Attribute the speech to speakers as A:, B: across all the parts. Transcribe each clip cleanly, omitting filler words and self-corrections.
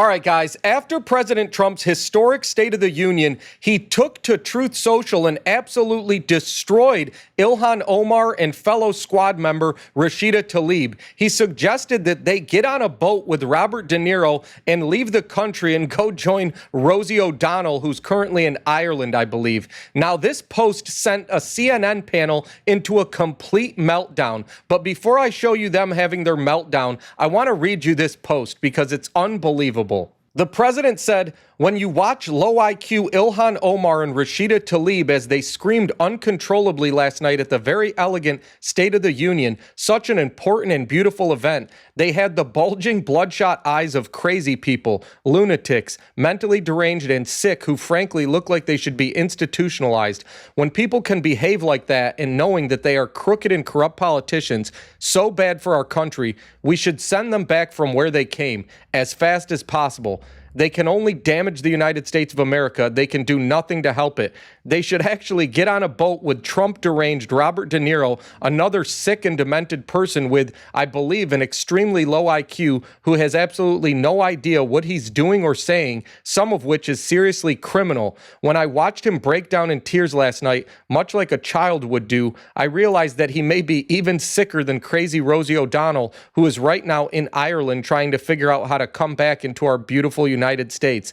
A: All right, guys, after President Trump's historic State of the Union, he took to Truth Social and absolutely destroyed Ilhan Omar and fellow squad member Rashida Tlaib. He suggested that they get on a boat with Robert De Niro and leave the country and go join Rosie O'Donnell, who's currently in Ireland, I believe. Now, this post sent a CNN panel into a complete meltdown. But before I show you them having their meltdown, I want to read you this post because it's unbelievable. The president said, "When you watch low IQ Ilhan Omar and Rashida Tlaib as they screamed uncontrollably last night at the very elegant State of the Union, such an important and beautiful event, they had the bulging, bloodshot eyes of crazy people, lunatics, mentally deranged and sick who frankly look like they should be institutionalized. When people can behave like that and knowing that they are crooked and corrupt politicians, so bad for our country, we should send them back from where they came as fast as possible. They can only damage the United States of America. They can do nothing to help it. They should actually get on a boat with Trump deranged Robert De Niro, another sick and demented person with, I believe, an extremely low IQ who has absolutely no idea what he's doing or saying, some of which is seriously criminal. When I watched him break down in tears last night, much like a child would do, I realized that he may be even sicker than crazy Rosie O'Donnell, who is right now in Ireland trying to figure out how to come back into our beautiful United States.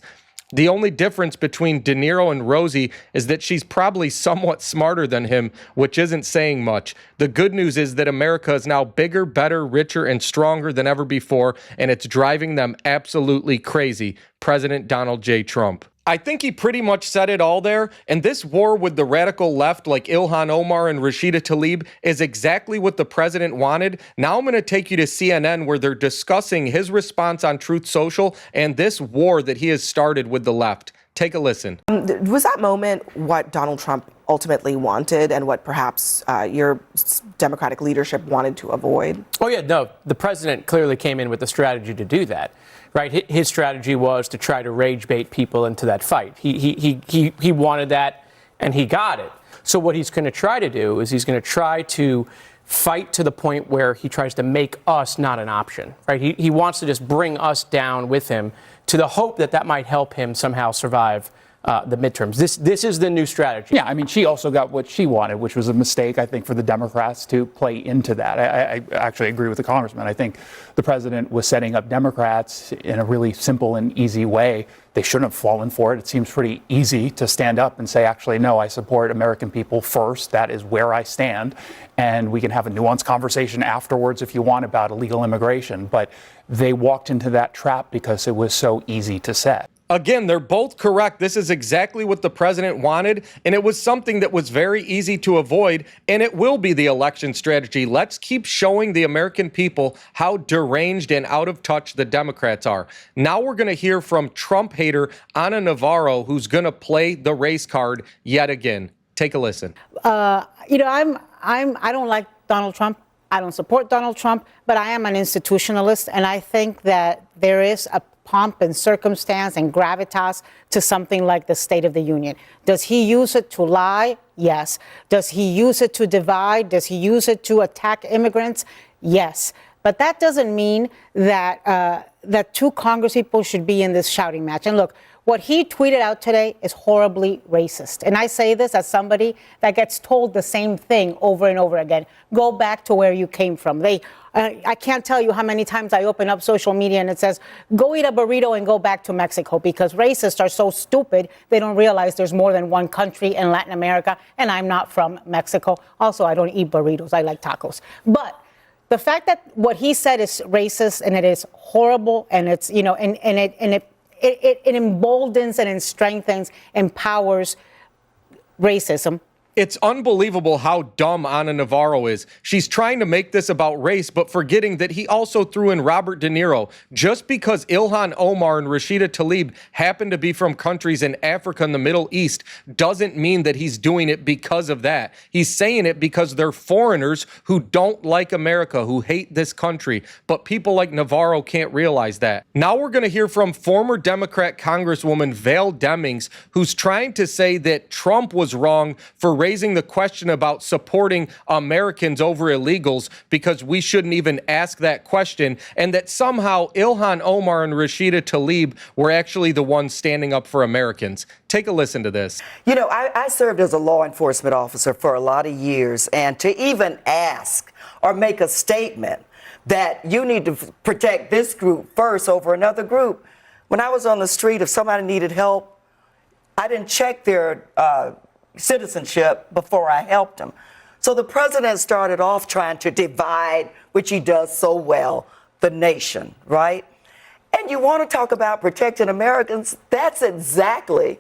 A: The only difference between De Niro and Rosie is that she's probably somewhat smarter than him, which isn't saying much. The good news is that America is now bigger, better, richer, and stronger than ever before, and it's driving them absolutely crazy. President Donald J. Trump." I think he pretty much said it all there, and this war with the radical left like Ilhan Omar and Rashida Tlaib is exactly what the president wanted. Now I'm going to take you to CNN where they're discussing his response on Truth Social and this war that he has started with the left. Take a listen.
B: Was that moment what Donald Trump ultimately wanted and what perhaps your Democratic leadership wanted to avoid?
C: Oh, yeah, no, the president clearly came in with a strategy to do that, right? His strategy was to try to rage bait people into that fight. He wanted that and he got it. So what he's going to try to do is he's going to try to fight to the point where he tries to make us not an option, right? He wants to just bring us down with him to the hope that that might help him somehow survive the midterms. This is the new strategy.
D: Yeah, I mean, she also got what she wanted, which was a mistake, I think, for the Democrats to play into that. I actually agree with the congressman. I think the president was setting up Democrats in a really simple and easy way. They shouldn't have fallen for it. It seems pretty easy to stand up and say, actually, no, I support American people first. That is where I stand. And we can have a nuanced conversation afterwards if you want about illegal immigration. But they walked into that trap because it was so easy to set.
A: Again, they're both correct. This is exactly what the president wanted, and it was something that was very easy to avoid, and it will be the election strategy. Let's keep showing the American people how deranged and out of touch the Democrats are. Now we're going to hear from Trump hater Ana Navarro, who's going to play the race card yet again. Take a listen.
E: I don't like Donald Trump. I don't support Donald Trump, but I am an institutionalist, and I think that there is a pomp and circumstance and gravitas to something like the State of the Union. Does he use it to lie? Yes. Does he use it to divide? Does he use it to attack immigrants? Yes. But that doesn't mean that that two congresspeople should be in this shouting match. And look, what he tweeted out today is horribly racist. And I say this as somebody that gets told the same thing over and over again. Go back to where you came from. I can't tell you how many times I open up social media and it says, go eat a burrito and go back to Mexico, because racists are so stupid they don't realize there's more than one country in Latin America, and I'm not from Mexico. Also, I don't eat burritos. I like tacos. But the fact that what he said is racist and it is horrible, and it's, and it emboldens and it strengthens, empowers racism.
A: It's unbelievable how dumb Ana Navarro is. She's trying to make this about race, but forgetting that he also threw in Robert De Niro. Just because Ilhan Omar and Rashida Tlaib happen to be from countries in Africa and the Middle East doesn't mean that he's doing it because of that. He's saying it because they're foreigners who don't like America, who hate this country. But people like Navarro can't realize that. Now we're going to hear from former Democrat Congresswoman Val Demings, who's trying to say that Trump was wrong for raising the question about supporting Americans over illegals because we shouldn't even ask that question, and that somehow Ilhan Omar and Rashida Tlaib were actually the ones standing up for Americans. Take a listen to this.
F: You know, I served as a law enforcement officer for a lot of years, and to even ask or make a statement that you need to protect this group first over another group. When I was on the street, if somebody needed help, I didn't check their citizenship before I helped them. So the president started off trying to divide, which he does so well, the nation, right? And you want to talk about protecting Americans, that's exactly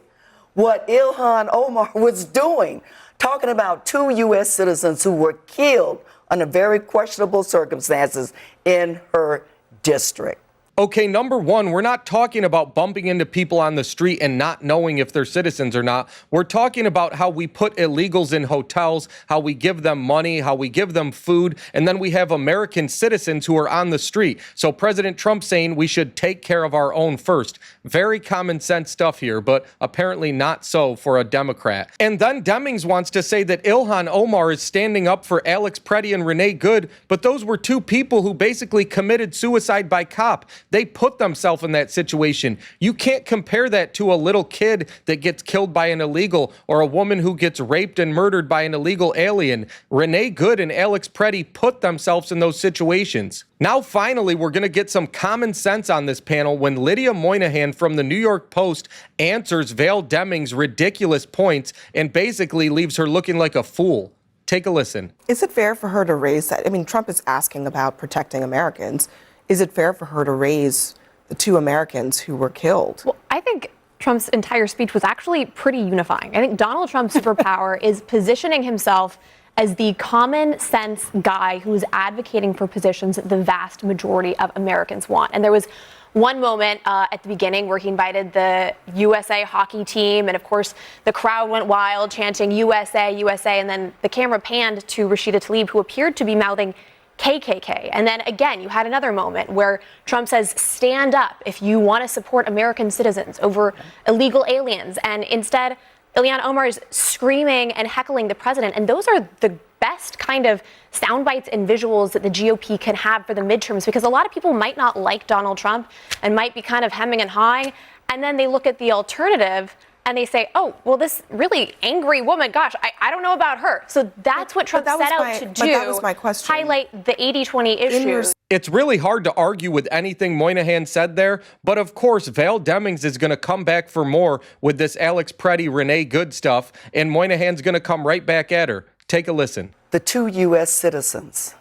F: what Ilhan Omar was doing, talking about 2 U.S. citizens who were killed under very questionable circumstances in her district.
A: Okay, number one, we're not talking about bumping into people on the street and not knowing if they're citizens or not. We're talking about how we put illegals in hotels, how we give them money, how we give them food, and then we have American citizens who are on the street. So President Trump saying we should take care of our own first. Very common sense stuff here, but apparently not so for a Democrat. And then Demings wants to say that Ilhan Omar is standing up for Alex Preddy and Renee Good, but those were 2 people who basically committed suicide by cop. They put themselves in that situation. You can't compare that to a little kid that gets killed by an illegal or a woman who gets raped and murdered by an illegal alien. Renee Good and Alex Preddy put themselves in those situations. Now, finally, we're going to get some common sense on this panel when Lydia Moynihan from the New York Post answers Val Demings' ridiculous points and basically leaves her looking like a fool. Take a listen.
B: Is it fair for her to raise that? I mean, Trump is asking about protecting Americans. Is it fair for her to raise the 2 Americans who were killed?
G: Well, I think Trump's entire speech was actually pretty unifying. I think Donald Trump's superpower is positioning himself as the common sense guy who's advocating for positions that the vast majority of Americans want. And there was one moment at the beginning where he invited the USA hockey team, and of course the crowd went wild chanting USA, USA, and then the camera panned to Rashida Tlaib, who appeared to be mouthing KKK. And then again, you had another moment where Trump says, stand up if you want to support American citizens over illegal aliens. And instead, Ilhan Omar is screaming and heckling the president. And those are the best kind of sound bites and visuals that the GOP can have for the midterms, because a lot of people might not like Donald Trump and might be kind of hemming and hawing. And then they look at the alternative and they say, oh, well, this really angry woman, gosh, I don't know about her. So that's what Trump set out to do.
B: That was my question.
G: Highlight the 80-20 issues.
A: It's really hard to argue with anything Moynihan said there, but of course, Val Demings is going to come back for more with this Alex Preddy, Renee Good stuff, and Moynihan's going to come right back at her. Take a listen.
F: The 2 U.S. citizens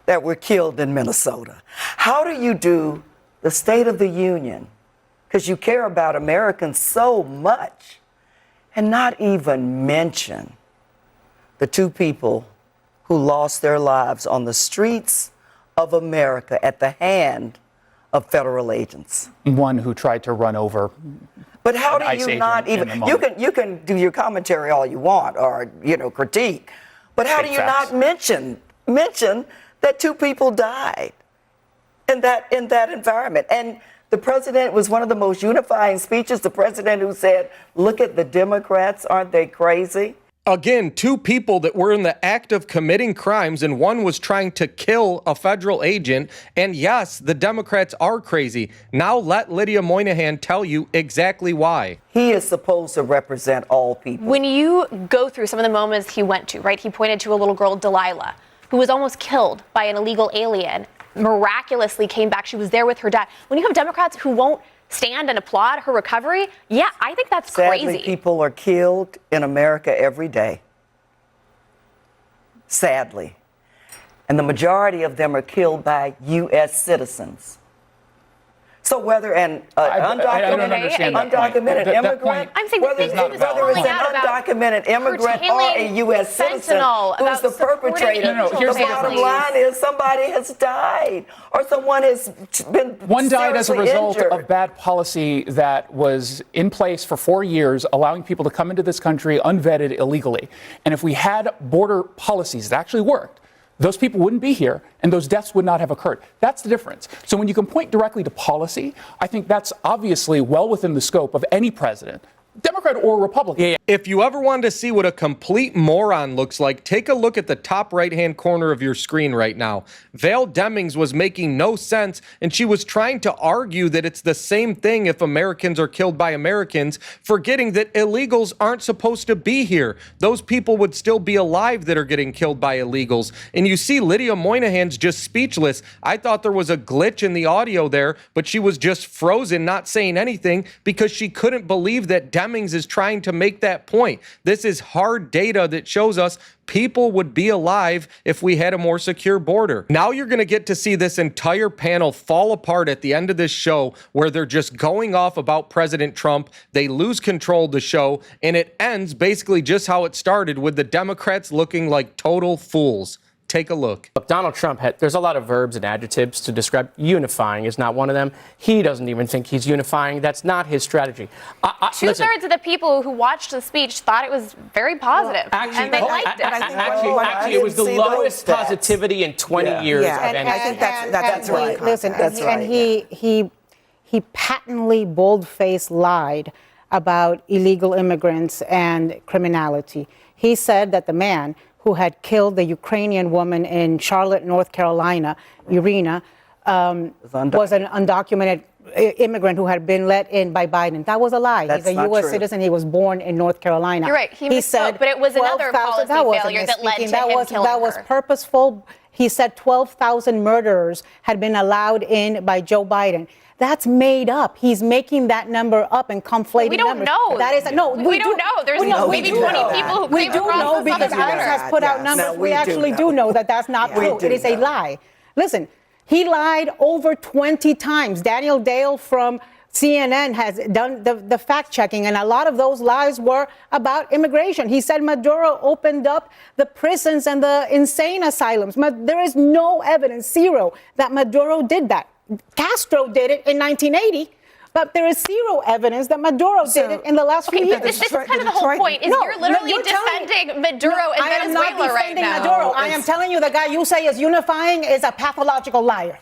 F: that were killed in Minnesota. How do you do the State of the Union, because you care about Americans so much, and not even mention the 2 people who lost their lives on the streets of America at the hand of federal agents?
D: One who tried to run over.
F: But how do you not even, you can do your commentary all you want, or, you know, critique, but how do you not mention that 2 people died in that environment? And the president was one of the most unifying speeches. The president who said, look at the Democrats, aren't they crazy?
A: Again, 2 people that were in the act of committing crimes, and one was trying to kill a federal agent. And yes, the Democrats are crazy. Now let Lydia Moynihan tell you exactly why.
F: He is supposed to represent all people.
G: When you go through some of the moments he went to, right, he pointed to a little girl, Delilah, who was almost killed by an illegal alien, miraculously came back. She was there with her dad. When you have Democrats who won't stand and applaud her recovery, yeah, I think that's crazy.
F: Sadly, people are killed in America every day. Sadly. And the majority of them are killed by U.S. citizens. So whether an undocumented immigrant,
G: I'm saying
F: whether it's an undocumented immigrant or a U.S. citizen who's the perpetrator, the bottom line is somebody has died or someone has been
D: One died as a result
F: injured.
D: of bad policy that was in place for 4 years, allowing people to come into this country unvetted illegally. And if we had border policies that actually worked, those people wouldn't be here, and those deaths would not have occurred. That's the difference. So when you can point directly to policy, I think that's obviously well within the scope of any president. Democrats Democrat or Republican.
C: Yeah.
A: If you ever wanted to see what a complete moron looks like, take a look at the top right-hand corner of your screen right now. Val Demings was making no sense, and she was trying to argue that it's the same thing if Americans are killed by Americans, forgetting that illegals aren't supposed to be here. Those people would still be alive that are getting killed by illegals. And you see Lydia Moynihan's just speechless. I thought there was a glitch in the audio there, but she was just frozen, not saying anything, because she couldn't believe that Demings is trying to make that point. This is hard data that shows us people would be alive if we had a more secure border. Now you're going to get to see this entire panel fall apart at the end of this show, where they're just going off about President Trump. They lose control of the show, and it ends basically just how it started, with the Democrats looking like total fools. Take a look.
C: Look, Donald Trump there's a lot of verbs and adjectives to describe. Unifying is not one of them. He doesn't even think he's unifying. That's not his strategy.
G: Two-thirds of the people who watched the speech thought it was very positive, and they liked it.
C: Actually, it was the lowest positivity in 20 years of any.
B: I think that's right.
E: Listen,
F: That's right.
E: he patently, bold-faced lied about illegal immigrants and criminality. He said that the man who had killed the Ukrainian woman in Charlotte, North Carolina, Irina, was an undocumented immigrant who had been let in by Biden. That was a lie.
F: That's
E: He's a
F: not
E: U.S.
F: true.
E: citizen. He was born in North Carolina.
G: You're right. He misspoke, but it was another
E: 12,000
G: policy failure that led to him killing
E: That was
G: her.
E: purposeful. He said 12,000 murderers had been allowed in by Joe Biden. That's made up. He's making that number up and conflating
G: We don't
E: numbers.
G: know.
E: That is no.
G: We don't know. There's maybe 20 people who
E: We
G: came
E: do
G: across
E: know
G: this
E: because
G: other
E: ICE
G: number.
E: has put out
F: Yes.
E: numbers.
F: No,
E: we
F: we do
E: actually
F: know.
E: do know that that's not
F: We
E: true.
F: do
E: It is a
F: know.
E: lie. Listen, he lied over 20 times. Daniel Dale from CNN has done the fact checking, and a lot of those lies were about immigration. He said Maduro opened up the prisons and the insane asylums. There is no evidence, zero, that Maduro did that. Castro did it in 1980. But there is zero evidence that Maduro did it in the last few years.
G: This is kind of the whole point. Is you're literally defending Maduro and
E: I am
G: Venezuela
E: not
G: right
E: defending
G: now.
E: Maduro. I am telling you the guy you say is unifying is a pathological liar.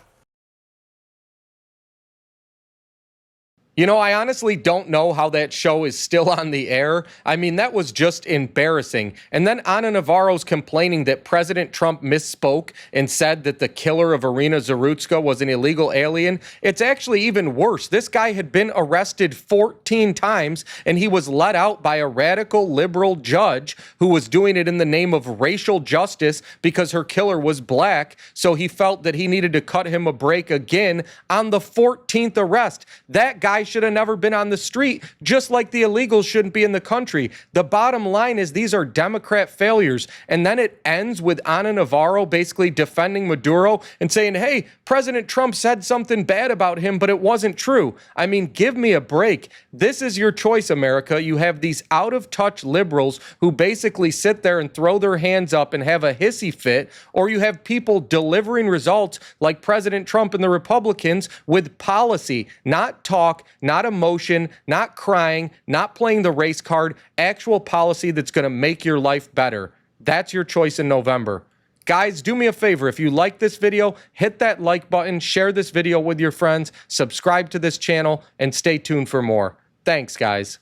A: You know, I honestly don't know how that show is still on the air. I mean, that was just embarrassing. And then Ana Navarro's complaining that President Trump misspoke and said that the killer of Irina Zarutska was an illegal alien. It's actually even worse. This guy had been arrested 14 times, and he was let out by a radical liberal judge who was doing it in the name of racial justice because her killer was black. So he felt that he needed to cut him a break again on the 14th arrest. That guy should have never been on the street, just like the illegals shouldn't be in the country. The bottom line is these are Democrat failures. And then it ends with Ana Navarro basically defending Maduro and saying, hey, President Trump said something bad about him, but it wasn't true. I mean, give me a break. This is your choice, America. You have these out-of-touch liberals who basically sit there and throw their hands up and have a hissy fit, or you have people delivering results like President Trump and the Republicans with policy, not talk, not emotion, not crying, not playing the race card, actual policy that's going to make your life better. That's your choice in November. Guys, do me a favor. If you like this video, hit that like button, share this video with your friends, subscribe to this channel, and stay tuned for more. Thanks, guys.